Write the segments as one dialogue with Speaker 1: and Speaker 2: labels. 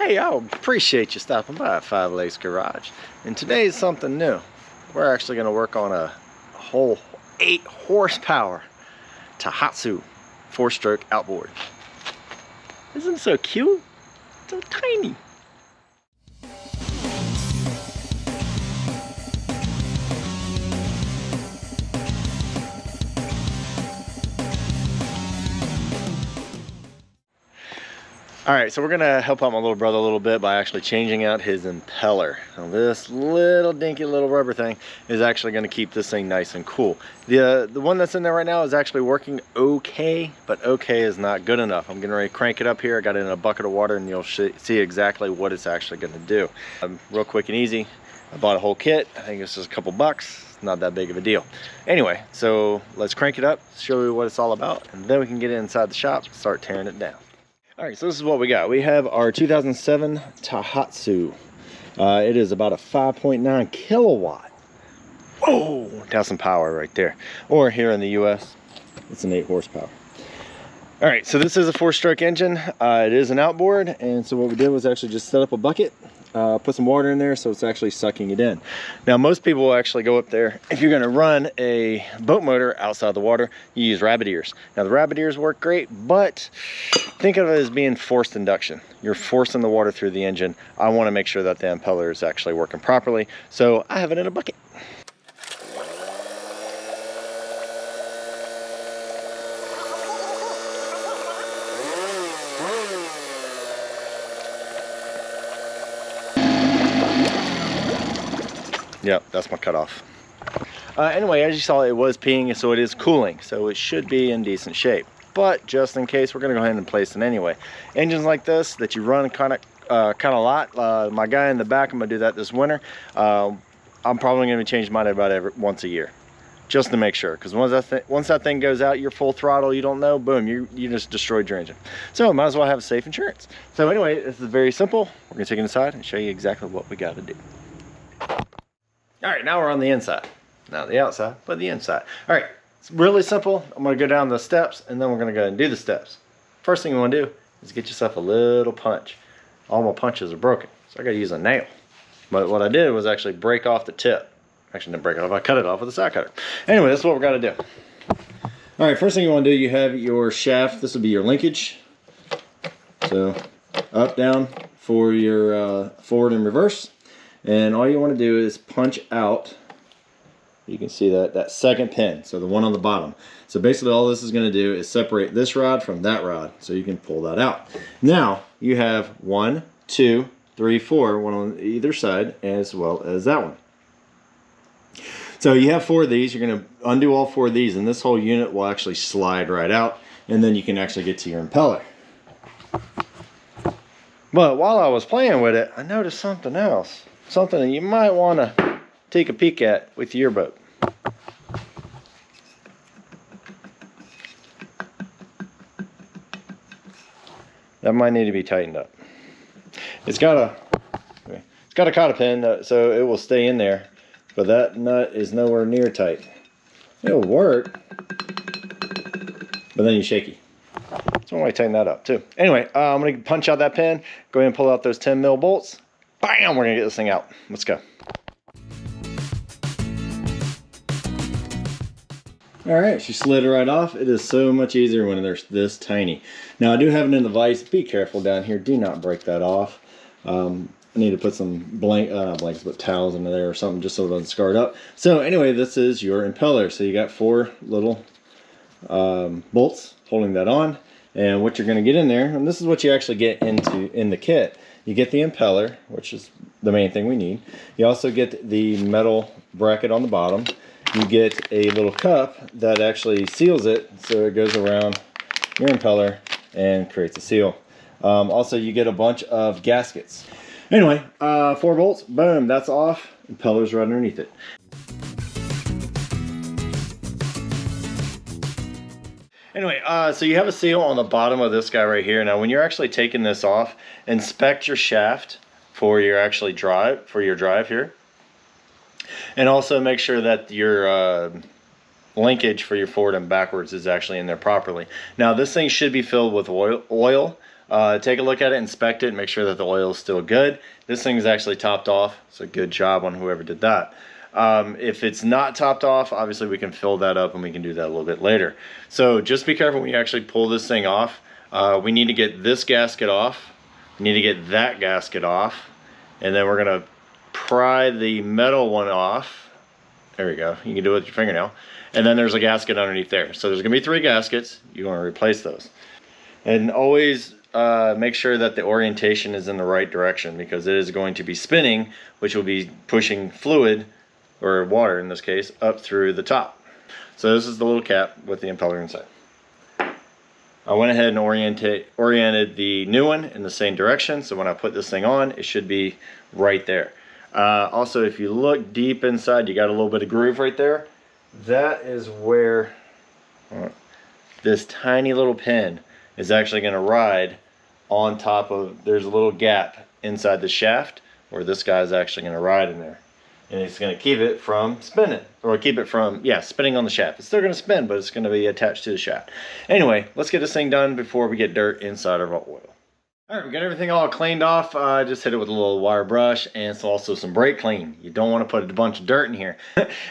Speaker 1: Hey, I appreciate you stopping by at 5 Lakes Garage. And today is something new. We're actually going to work on a whole 8 horsepower Tohatsu 4-stroke outboard. Isn't it so cute? So tiny. Alright, so we're going to help out my little brother a little bit by actually changing out his impeller. Now this little dinky little rubber thing is actually going to keep this thing nice and cool. The one that's in there right now is actually working okay, but okay is not good enough. I'm getting ready to crank it up here. I got it in a bucket of water and you'll see exactly what it's actually going to do. Real quick and easy. I bought a whole kit. I think it's just a couple bucks. Not that big of a deal. Anyway, so let's crank it up, show you what it's all about, and then we can get inside the shop and start tearing it down. All right, so this is what we got. We have our 2007 Tohatsu. It is about a 5.9 kilowatt. Oh, that's some power right there. Or here in the US, it's an 8 horsepower. All right, so this is a 4-stroke engine. It is an outboard, and so what we did was actually just set up a bucket, put some water in there so it's actually sucking it in. Now most people will actually go up there, if you're going to run a boat motor outside the water, you use rabbit ears. Now the rabbit ears work great, but think of it as being forced induction. You're forcing the water through the engine. I want to make sure that the impeller is actually working properly, so I have it in a bucket. Yep, that's my cutoff. Anyway, as you saw, it was peeing, so it is cooling, so it should be in decent shape. But just in case, we're going to go ahead and place it anyway. Engines like this that you run kind of a lot. My guy in the back, I'm going to do that this winter. I'm probably going to change mine about once a year, just to make sure. Because once that thing goes out, you're full throttle, you don't know, boom, you just destroyed your engine. So might as well have safe insurance. So anyway, this is very simple. We're going to take it inside and show you exactly what we got to do. All right, now we're on the inside. Not the outside, but the inside. All right, it's really simple. I'm gonna go down the steps and then we're gonna go and do the steps. First thing you wanna do is get yourself a little punch. All my punches are broken, so I gotta use a nail. But what I did was actually break off the tip. Actually didn't break it off, I cut it off with a side cutter. Anyway, that's what we're gonna do. All right, first thing you wanna do, you have your shaft. This will be your linkage. So up, down for your forward and reverse. And all you want to do is punch out, you can see that second pin, so the one on the bottom. So basically all this is going to do is separate this rod from that rod, so you can pull that out. Now you have 1, 2, 3, 4, one on either side, as well as that one. So you have 4 of these. You're going to undo all 4 of these, and this whole unit will actually slide right out, and then you can actually get to your impeller. But while I was playing with it, I noticed something else. Something that you might want to take a peek at with your boat. That might need to be tightened up. It's got a cotter pin, so it will stay in there, but that nut is nowhere near tight. It'll work, but then you're shaky. So I want to tighten that up too. Anyway, I'm going to punch out that pin, go ahead and pull out those 10 mil bolts. Bam! We're gonna get this thing out. Let's go. All right, she slid it right off. It is so much easier when they're this tiny. Now I do have it in the vise. Be careful down here. Do not break that off. I need to put some blankets, but towels into there or something just so it doesn't scar it up. So anyway, this is your impeller. So you got 4 little bolts holding that on. And what you're gonna get in there, and this is what you actually get in the kit. You get the impeller, which is the main thing we need. You also get the metal bracket on the bottom. You get a little cup that actually seals it, so it goes around your impeller and creates a seal. Also, you get a bunch of gaskets. Anyway, 4 bolts, boom, that's off. Impeller's right underneath it. Anyway, so you have a seal on the bottom of this guy right here. Now, when you're actually taking this off, inspect your shaft for your drive here, and also make sure that your linkage for your forward and backwards is actually in there properly. Now, this thing should be filled with oil. Take a look at it, inspect it, make sure that the oil is still good. This thing is actually topped off, so good job on whoever did that. If it's not topped off, obviously we can fill that up, and we can do that a little bit later. So just be careful when you actually pull this thing off. We need to get this gasket off. We need to get that gasket off, and then we're gonna pry the metal one off. There we go. You can do it with your fingernail. And then there's a gasket underneath there. So there's gonna be 3 gaskets. You want to replace those. And always make sure that the orientation is in the right direction, because it is going to be spinning, which will be pushing fluid, or water in this case, up through the top. So this is the little cap with the impeller inside. I went ahead and oriented the new one in the same direction, so when I put this thing on, it should be right there. Also, if you look deep inside, you got a little bit of groove right there. That is where this tiny little pin is actually going to ride on top of. There's a little gap inside the shaft where this guy is actually going to ride in there, and it's going to keep it from spinning, or keep it from spinning on the shaft. It's still going to spin, but it's going to be attached to the shaft. Anyway, let's get this thing done before we get dirt inside of our oil. All right, we got everything all cleaned off. I just hit it with a little wire brush and also some brake clean. You don't want to put a bunch of dirt in here.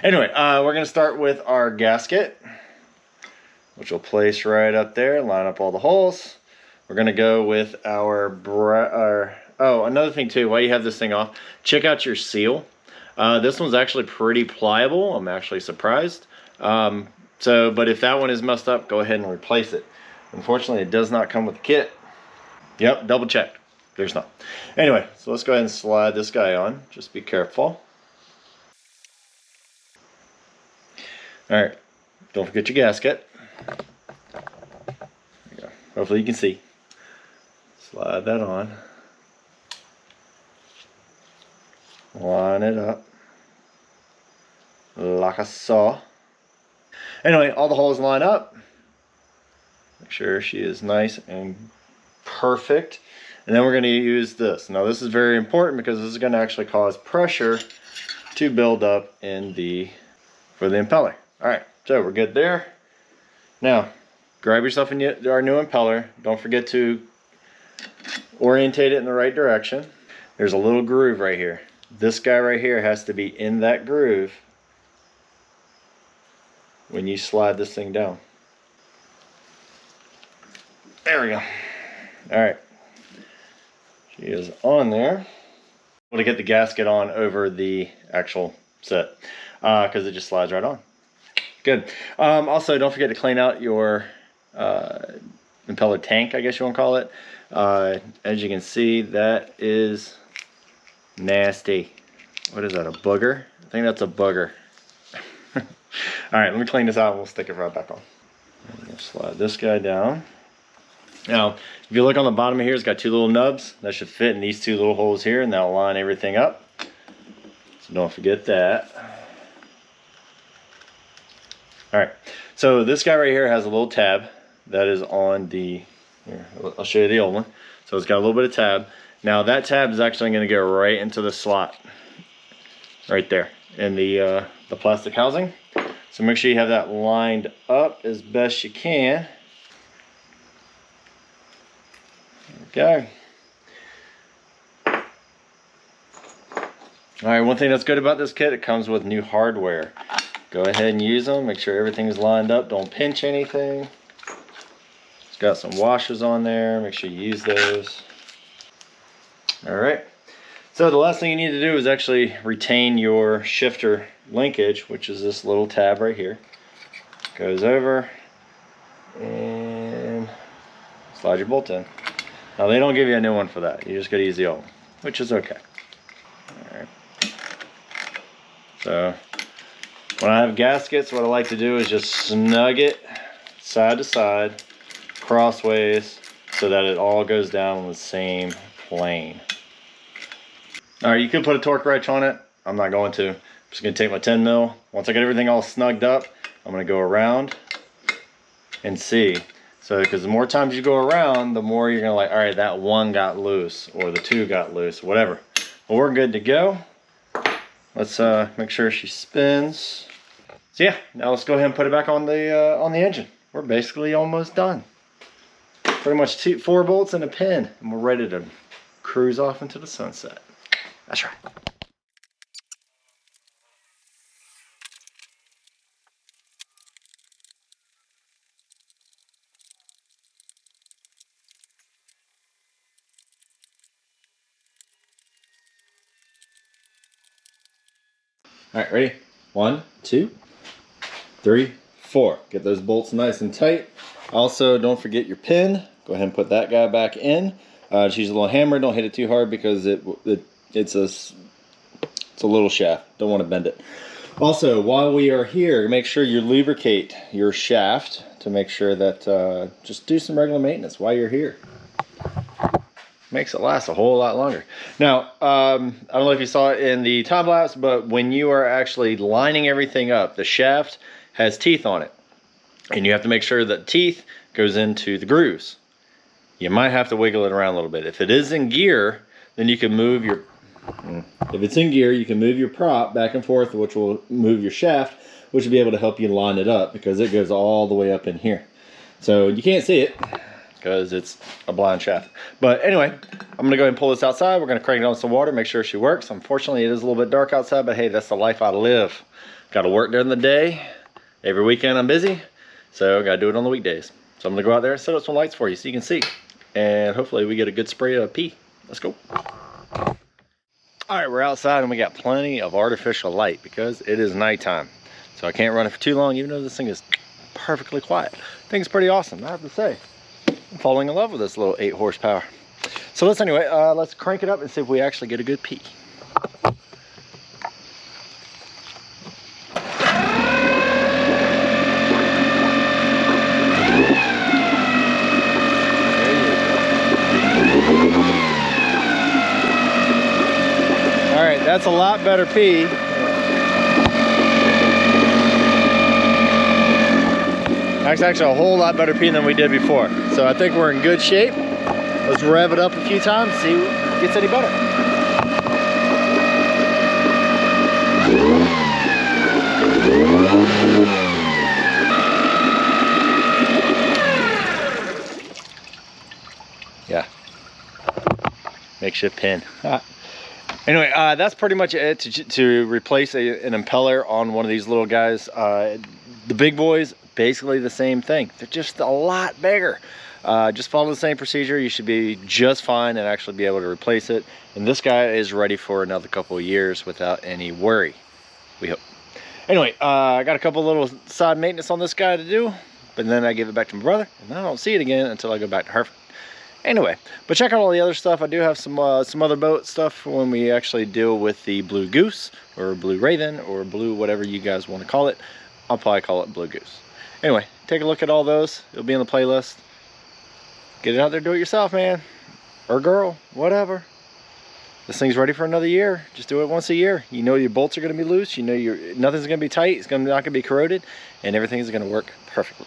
Speaker 1: Anyway, we're going to start with our gasket, which we'll place right up there, line up all the holes. We're going to go with our oh, another thing too, while you have this thing off, check out your seal. This one's actually pretty pliable. I'm actually surprised. But if that one is messed up, go ahead and replace it. Unfortunately, it does not come with the kit. Yep, double check. There's not. Anyway, so let's go ahead and slide this guy on. Just be careful. All right, don't forget your gasket. There you go. Hopefully you can see. Slide that on. Line it up like a saw. Anyway, all the holes line up. Make sure she is nice and perfect. And then we're going to use this. Now this is very important, because this is going to actually cause pressure to build up for the impeller. Alright, so we're good there. Now grab yourself our new impeller. Don't forget to orientate it in the right direction. There's a little groove right here. This guy right here has to be in that groove when you slide this thing down. There we go. Alright, she is on there. I'm going to get the gasket on over the actual set, because it just slides right on. Good. Also, don't forget to clean out your impeller tank, I guess you want to call it. As you can see, that is nasty. What is that, a booger? I think that's a booger. Alright, let me clean this out and we'll stick it right back on. Slide this guy down. Now, if you look on the bottom of here, it's got 2 little nubs. That should fit in these 2 little holes here, and that'll line everything up. So don't forget that. Alright, so this guy right here has a little tab that is on the, here, I'll show you the old one. So it's got a little bit of tab. Now that tab is actually going to go right into the slot, right there, in the plastic housing. So make sure you have that lined up as best you can. There we go. Alright, one thing that's good about this kit, it comes with new hardware. Go ahead and use them. Make sure everything's lined up. Don't pinch anything. It's got some washers on there. Make sure you use those. Alright. So the last thing you need to do is actually retain your shifter linkage, which is this little tab right here. Goes over and slide your bolt in. Now they don't give you a new one for that. You just got to use the old one, which is okay. Alright. So when I have gaskets, what I like to do is just snug it side to side, crossways, so that it all goes down on the same plane. Alright, you could put a torque wrench on it. I'm not going to. I'm just going to take my 10 mil. Once I get everything all snugged up, I'm going to go around and see. So, because the more times you go around, the more you're going to like, alright, that one got loose, or the 2 got loose, whatever. But we're good to go. Let's make sure she spins. So yeah, now let's go ahead and put it back on the engine. We're basically almost done. Pretty much 4 bolts and a pin, and we're ready to cruise off into the sunset. That's right. All right, ready? 1, 2, 3, 4. Get those bolts nice and tight. Also, don't forget your pin. Go ahead and put that guy back in. Just use a little hammer. Don't hit it too hard because it's a little shaft. Don't want to bend it. Also, while we are here, make sure you lubricate your shaft to make sure that just do some regular maintenance while you're here. Makes it last a whole lot longer. Now, I don't know if you saw it in the time lapse, but when you are actually lining everything up, the shaft has teeth on it. And you have to make sure that teeth goes into the grooves. You might have to wiggle it around a little bit. If it is in gear, then you can move your, if it's in gear, you can move your prop back and forth, which will move your shaft, which will be able to help you line it up because it goes all the way up in here. So you can't see it because it's a blind shaft. But anyway, I'm gonna go ahead and pull this outside. We're gonna crank it on some water, make sure she works. Unfortunately, it is a little bit dark outside, but hey, that's the life I live. Gotta work during the day. Every weekend I'm busy, so gotta do it on the weekdays. So I'm gonna go out there and set up some lights for you so you can see. And hopefully we get a good spray of pee. Let's go. All right, we're outside and we got plenty of artificial light because it is nighttime. So I can't run it for too long, even though this thing is perfectly quiet. I think it's pretty awesome, I have to say. I'm falling in love with this little 8 horsepower. So let's crank it up and see if we actually get a good pee. All right, that's a lot better pee. That's actually a whole lot better pee than we did before. So I think we're in good shape. Let's rev it up a few times, see if it gets any better. Yeah. Makeshift pin. Anyway, that's pretty much it to replace an impeller on one of these little guys. The big boys, basically the same thing. They're just a lot bigger. Just follow the same procedure. You should be just fine and actually be able to replace it. And this guy is ready for another couple of years without any worry, we hope. Anyway, I got a couple little side maintenance on this guy to do, but then I give it back to my brother, and I don't see it again until I go back to Hereford. Anyway, but check out all the other stuff. I do have some other boat stuff when we actually deal with the Blue Goose or Blue Raven or Blue whatever you guys want to call it. I'll probably call it Blue Goose. Anyway, take a look at all those. It'll be in the playlist. Get it out there, do it yourself, man. Or girl, whatever. This thing's ready for another year. Just do it once a year. You know your bolts are going to be loose. You know nothing's going to be tight. It's not going to be corroded. And everything's going to work perfectly.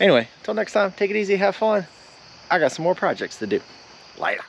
Speaker 1: Anyway, until next time, take it easy, have fun. I got some more projects to do. Later.